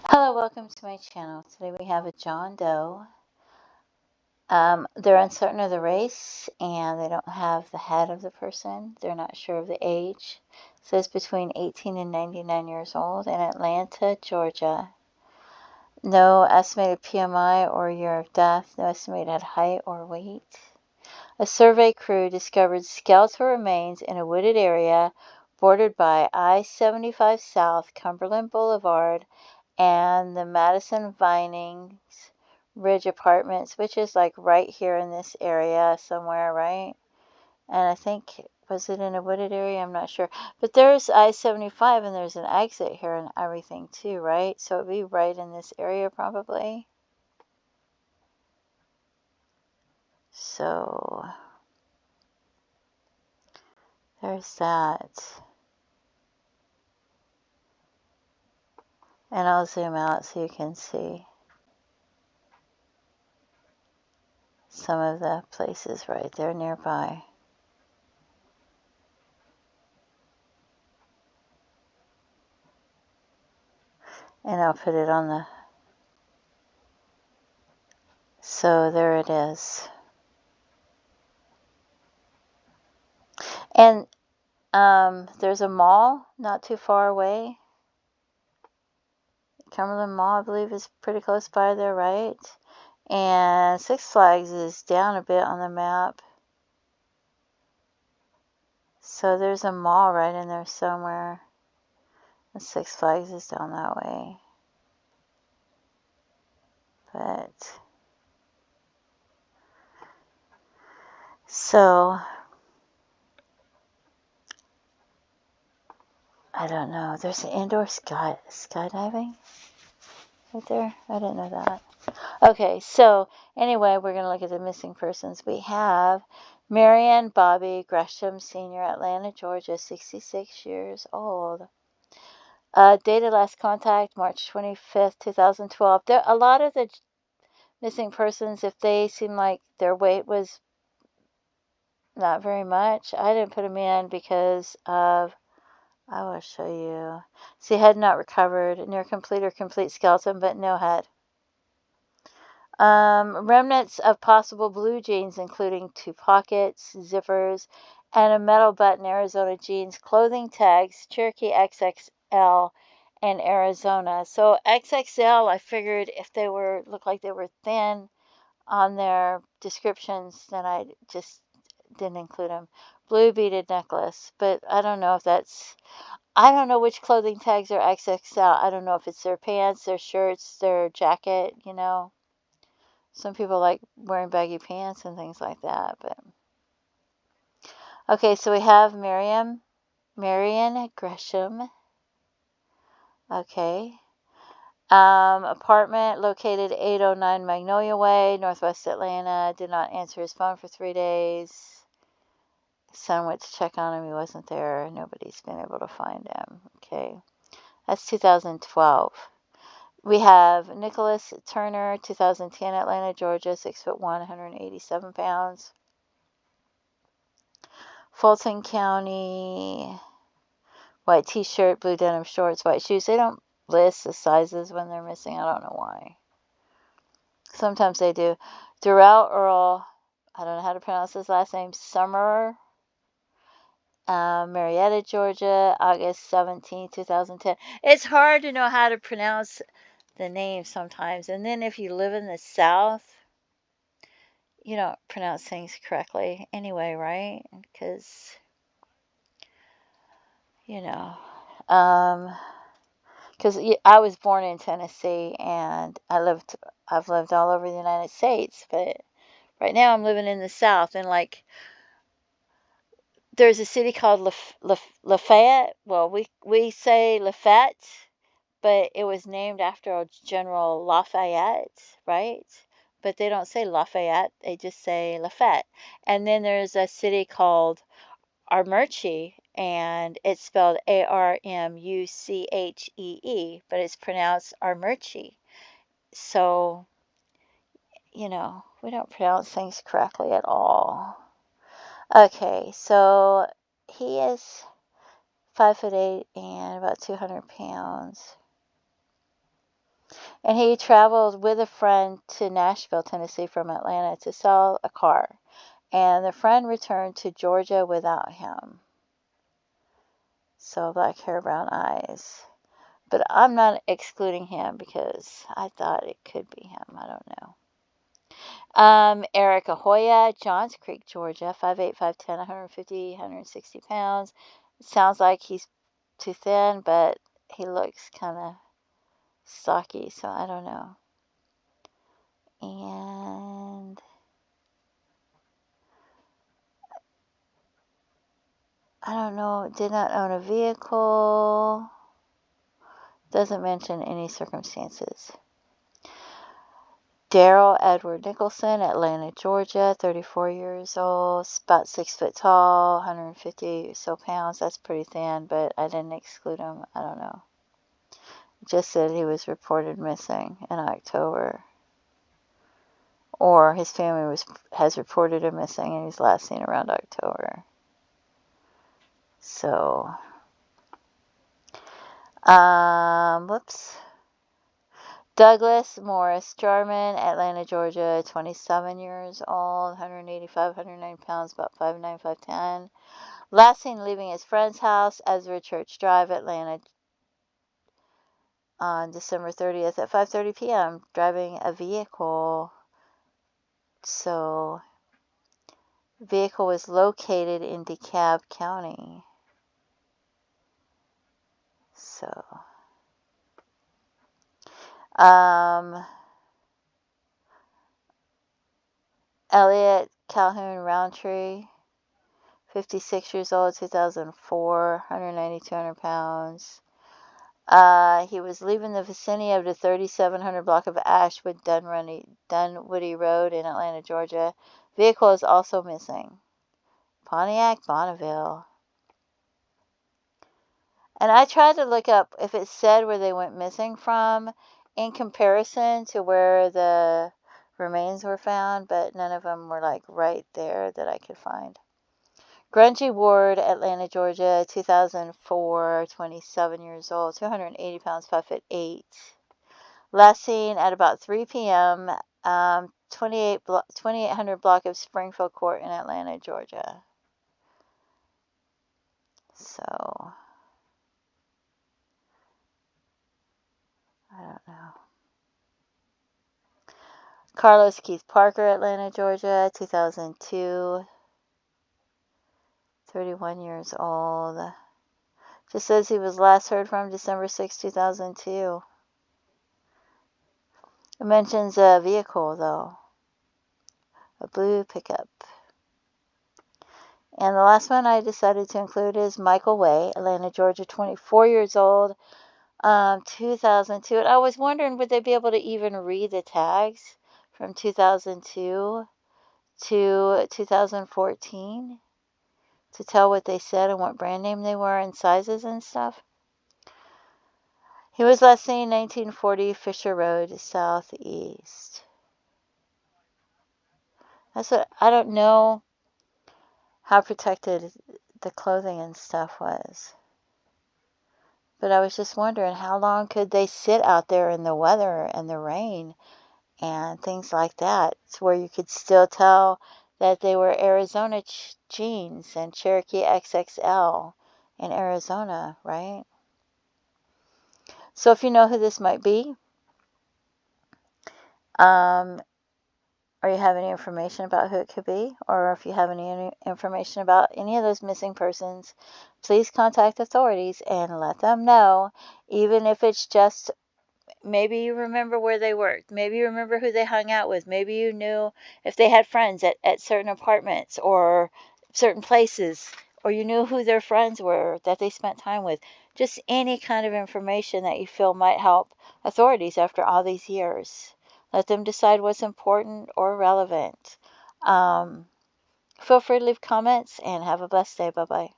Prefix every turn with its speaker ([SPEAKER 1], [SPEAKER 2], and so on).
[SPEAKER 1] Hello, welcome to my channel. Today we have a John Doe. They're uncertain of the race and they don't have the head of the person. They're not sure of the age. It says between 18 and 99 years old in Atlanta, Georgia. No estimated PMI or year of death. No estimated height or weight. A survey crew discovered skeletal remains in a wooded area bordered by I-75 South, Cumberland Boulevard, and the Madison Vinings Ridge Apartments, which is like right here in this area somewhere, right? And I think, was it in a wooded area? I'm not sure. But there's I-75 and there's an exit here and everything too, right? So it'd be right in this area probably. So there's that. And I'll zoom out so you can see some of the places right there nearby. And I'll put it on the... So there it is. And there's a mall not too far away. Cumberland Mall, I believe, is pretty close by there, right? And Six Flags is down a bit on the map. So there's a mall right in there somewhere. And Six Flags is down that way. But... So... I don't know. There's an indoor skydiving right there. I didn't know that. Okay, so anyway, we're going to look at the missing persons. We have Marianne Bobby Gresham, Sr., Atlanta, Georgia, 66 years old. Dated last contact, March 25th, 2012. A lot of the missing persons, if they seem like their weight was not very much, I didn't put them in because of... I will show you. See, head not recovered, near complete or complete skeleton, but no head. Remnants of possible blue jeans, including 2 pockets, zippers, and a metal button. Arizona jeans, clothing tags, Cherokee XXL, and Arizona. So XXL, I figured if they looked like they were thin on their descriptions, then I just didn't include them. Blue beaded necklace, but I don't know if that's... I don't know which clothing tags are XXL. I don't know if it's their pants, their shirts, their jacket, you know. Some people like wearing baggy pants and things like that, but... Okay, so we have Marianne Gresham. Okay. Apartment located 809 Magnolia Way, Northwest Atlanta. Did not answer his phone for 3 days. Son went to check on him. He wasn't there. Nobody's been able to find him. Okay. That's 2012. We have Nicholas Turner, 2010, Atlanta, Georgia, 6'1", 187 pounds. Fulton County, white t-shirt, blue denim shorts, white shoes. They don't list the sizes when they're missing. I don't know why. Sometimes they do. Durrell Earl, I don't know how to pronounce his last name, Summer, Marietta, Georgia, August 17, 2010. It's hard to know how to pronounce the name sometimes. And then if you live in the South, you don't pronounce things correctly anyway, right? Because, you know, because I was born in Tennessee and I've lived all over the United States, but right now I'm living in the South, and like there's a city called Lafayette. Well, we say Lafayette, but it was named after a General Lafayette, right? But they don't say Lafayette, they just say Lafayette. And then there's a city called Armuchee, and it's spelled Armuchee, but it's pronounced Armuchee. So, you know, we don't pronounce things correctly at all. Okay, so he is 5'8" and about 200 pounds. And he traveled with a friend to Nashville, Tennessee from Atlanta to sell a car. And the friend returned to Georgia without him. So black hair, brown eyes. But I'm not excluding him because I thought it could be him. I don't know. Eric Ahoya, Johns Creek, Georgia, 5'8", 5'10", 150, 160 pounds. It sounds like he's too thin, but he looks kind of stocky, so I don't know. And I don't know, did not own a vehicle. Doesn't mention any circumstances. Daryl Edward Nicholson, Atlanta, Georgia, 34 years old, about 6 foot tall, 150 or so pounds. That's pretty thin, but I didn't exclude him. I don't know. Just said he was reported missing in October. Or his family has reported him missing and he's last seen around October. So, whoops. Douglas Morris Jarman, Atlanta, Georgia, 27 years old, 185, 109 pounds, about 5'9", 5'10". Last seen leaving his friend's house, Ezra Church Drive, Atlanta, on December 30th at 5:30 p.m., driving a vehicle. So, vehicle was located in DeKalb County. So, Elliot Calhoun Roundtree, 56 years old, 2004, 190, 200 pounds. He was leaving the vicinity of the 3700 block of Ashwood Dunwoody Road in Atlanta, Georgia. Vehicle is also missing. Pontiac Bonneville. And I tried to look up if it said where they went missing from in comparison to where the remains were found, but none of them were like right there that I could find. Grungy Ward, Atlanta, Georgia, 2004, 27 years old, 280 pounds, 5'8". Last seen at about 3 p.m., 2800 block of Springfield Court in Atlanta, Georgia. So, I don't know. Carlos Keith Parker, Atlanta, Georgia, 2002, 31 years old. Just says he was last heard from December 6, 2002. It mentions a vehicle, though. A blue pickup. And the last one I decided to include is Michael Way, Atlanta, Georgia, 24 years old, 2002. And I was wondering, would they be able to even read the tags from 2002 to 2014 to tell what they said and what brand name they were and sizes and stuff? He was last seen 1940 Fisher Road, Southeast. That's what, I don't know how protected the clothing and stuff was. But I was just wondering, how long could they sit out there in the weather and the rain and things like that, to where you could still tell that they were Arizona jeans and Cherokee XXL in Arizona, right? So if you know who this might be, or you have any information about who it could be, or if you have any information about any of those missing persons, please contact authorities and let them know, even if it's just, maybe you remember where they worked, maybe you remember who they hung out with, maybe you knew if they had friends at certain apartments or certain places, or you knew who their friends were that they spent time with. Just any kind of information that you feel might help authorities after all these years. Let them decide what's important or relevant. Feel free to leave comments and have a blessed day. Bye-bye.